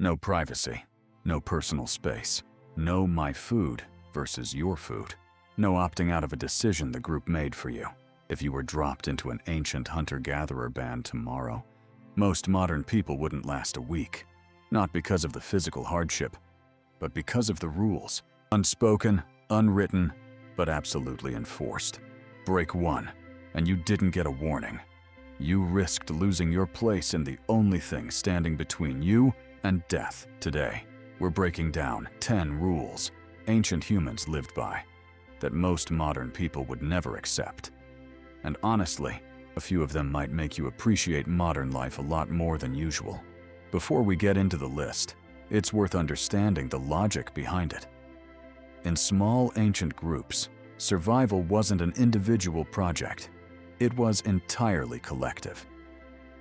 No privacy, no personal space, no my food versus your food. No opting out of a decision the group made for you. If you were dropped into an ancient hunter-gatherer band tomorrow, most modern people wouldn't last a week. Not because of the physical hardship, but because of the rules. Unspoken, unwritten, but absolutely enforced. Break one, and you didn't get a warning. You risked losing your place in the only thing standing between you and death today. We're breaking down 10 rules ancient humans lived by that most modern people would never accept. And honestly, a few of them might make you appreciate modern life a lot more than usual. Before we get into the list, it's worth understanding the logic behind it. In small ancient groups, survival wasn't an individual project. It was entirely collective.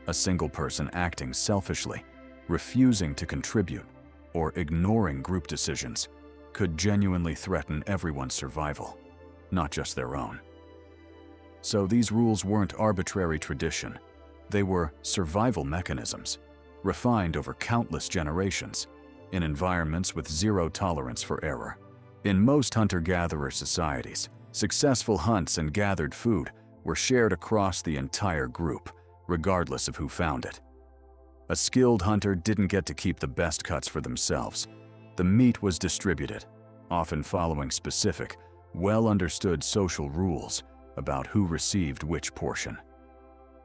A single person acting selfishly, refusing to contribute, or ignoring group decisions could genuinely threaten everyone's survival, not just their own. So these rules weren't arbitrary tradition. They were survival mechanisms, refined over countless generations, in environments with zero tolerance for error. In most hunter-gatherer societies, successful hunts and gathered food were shared across the entire group, regardless of who found it. A skilled hunter didn't get to keep the best cuts for themselves. The meat was distributed, often following specific, well-understood social rules about who received which portion.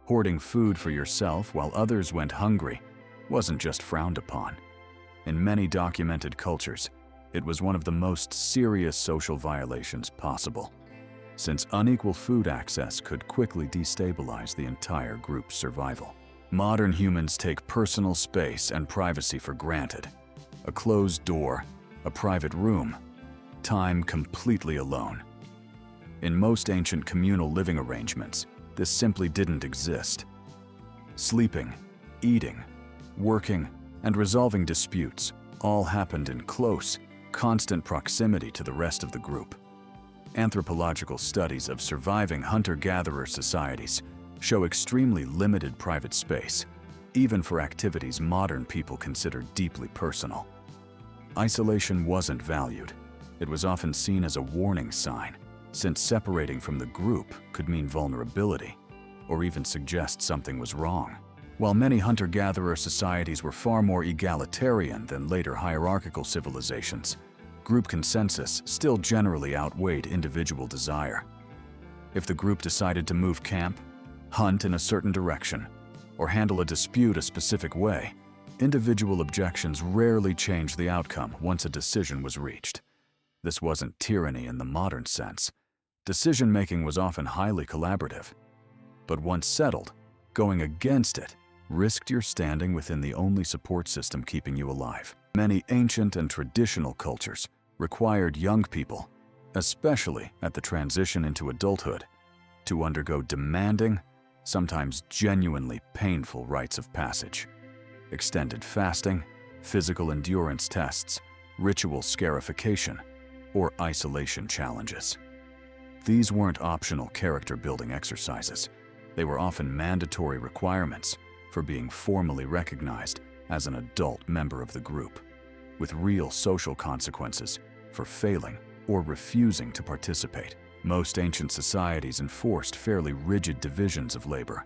Hoarding food for yourself while others went hungry wasn't just frowned upon. In many documented cultures, it was one of the most serious social violations possible, since unequal food access could quickly destabilize the entire group's survival. Modern humans take personal space and privacy for granted. A closed door, a private room, time completely alone. In most ancient communal living arrangements, this simply didn't exist. Sleeping, eating, working, and resolving disputes all happened in close, constant proximity to the rest of the group. Anthropological studies of surviving hunter-gatherer societies show extremely limited private space, even for activities modern people consider deeply personal. Isolation wasn't valued. It was often seen as a warning sign, since separating from the group could mean vulnerability, or even suggest something was wrong. While many hunter-gatherer societies were far more egalitarian than later hierarchical civilizations, group consensus still generally outweighed individual desire. If the group decided to move camp, hunt in a certain direction, or handle a dispute a specific way, individual objections rarely changed the outcome once a decision was reached. This wasn't tyranny in the modern sense. Decision-making was often highly collaborative. But once settled, going against it risked your standing within the only support system keeping you alive. Many ancient and traditional cultures required young people, especially at the transition into adulthood, to undergo demanding, sometimes genuinely painful rites of passage. Extended fasting, physical endurance tests, ritual scarification, or isolation challenges. These weren't optional character-building exercises. They were often mandatory requirements for being formally recognized as an adult member of the group, with real social consequences for failing or refusing to participate. Most ancient societies enforced fairly rigid divisions of labor,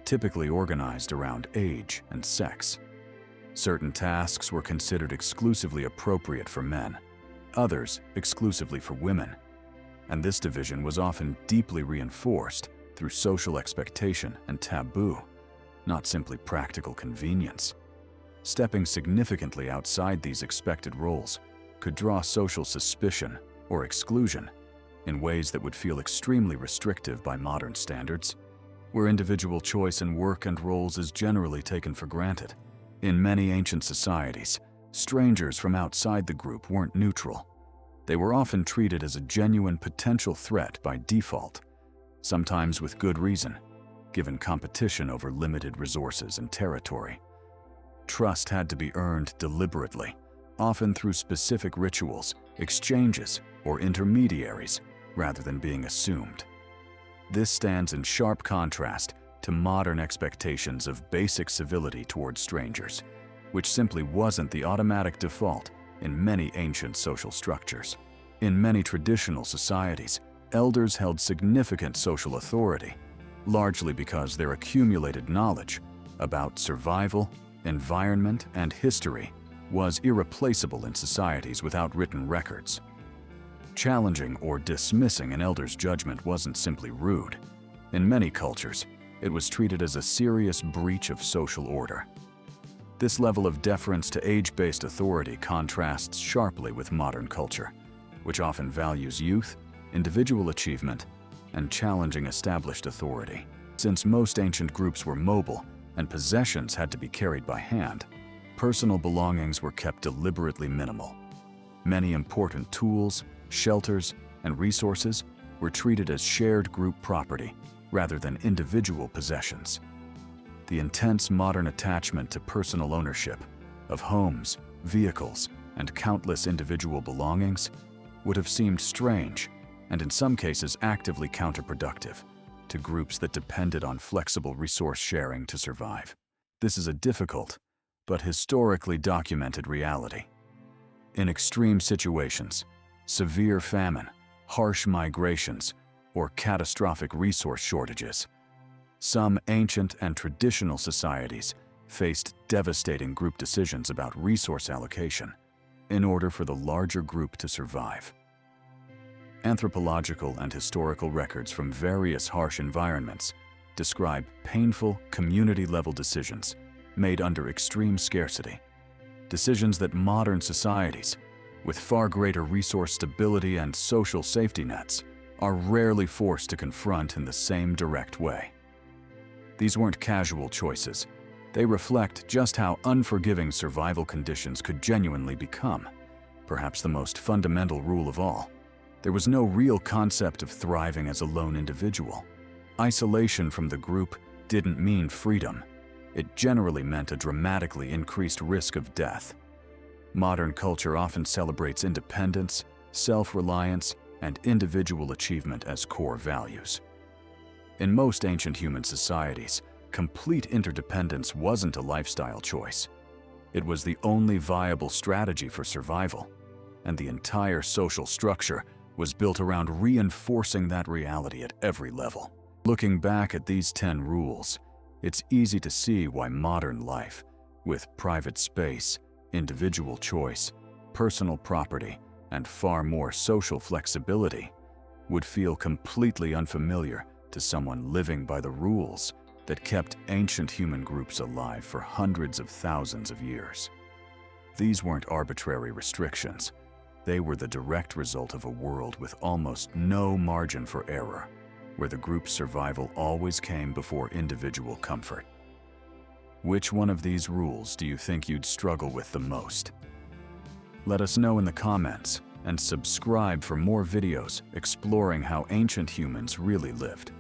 typically organized around age and sex. Certain tasks were considered exclusively appropriate for men, others exclusively for women, and this division was often deeply reinforced through social expectation and taboo, not simply practical convenience. Stepping significantly outside these expected roles could draw social suspicion or exclusion in ways that would feel extremely restrictive by modern standards, where individual choice in work and roles is generally taken for granted. In many ancient societies, strangers from outside the group weren't neutral. They were often treated as a genuine potential threat by default, sometimes with good reason, given competition over limited resources and territory. Trust had to be earned deliberately, often through specific rituals, exchanges, or intermediaries, rather than being assumed. This stands in sharp contrast to modern expectations of basic civility towards strangers, which simply wasn't the automatic default in many ancient social structures. In many traditional societies, elders held significant social authority, largely because their accumulated knowledge about survival, environment, and history was irreplaceable in societies without written records. Challenging or dismissing an elder's judgment wasn't simply rude. In many cultures, it was treated as a serious breach of social order. This level of deference to age-based authority contrasts sharply with modern culture, which often values youth, individual achievement, and challenging established authority. Since most ancient groups were mobile and possessions had to be carried by hand, personal belongings were kept deliberately minimal. Many important tools, shelters, and resources were treated as shared group property rather than individual possessions. The intense modern attachment to personal ownership of homes, vehicles, and countless individual belongings would have seemed strange and in some cases actively counterproductive to groups that depended on flexible resource sharing to survive. This is a difficult but historically documented reality. In extreme situations, severe famine, harsh migrations, or catastrophic resource shortages, some ancient and traditional societies faced devastating group decisions about resource allocation in order for the larger group to survive. Anthropological and historical records from various harsh environments describe painful community-level decisions made under extreme scarcity, decisions that modern societies, with far greater resource stability and social safety nets, are rarely forced to confront in the same direct way. These weren't casual choices. They reflect just how unforgiving survival conditions could genuinely become. Perhaps the most fundamental rule of all, there was no real concept of thriving as a lone individual. Isolation from the group didn't mean freedom. It generally meant a dramatically increased risk of death. Modern culture often celebrates independence, self-reliance, and individual achievement as core values. In most ancient human societies, complete interdependence wasn't a lifestyle choice. It was the only viable strategy for survival, and the entire social structure was built around reinforcing that reality at every level. Looking back at these 10 rules, it's easy to see why modern life, with private space, individual choice, personal property, and far more social flexibility, would feel completely unfamiliar to someone living by the rules that kept ancient human groups alive for hundreds of thousands of years. These weren't arbitrary restrictions. They were the direct result of a world with almost no margin for error, where the group's survival always came before individual comfort. Which one of these rules do you think you'd struggle with the most? Let us know in the comments, and subscribe for more videos exploring how ancient humans really lived.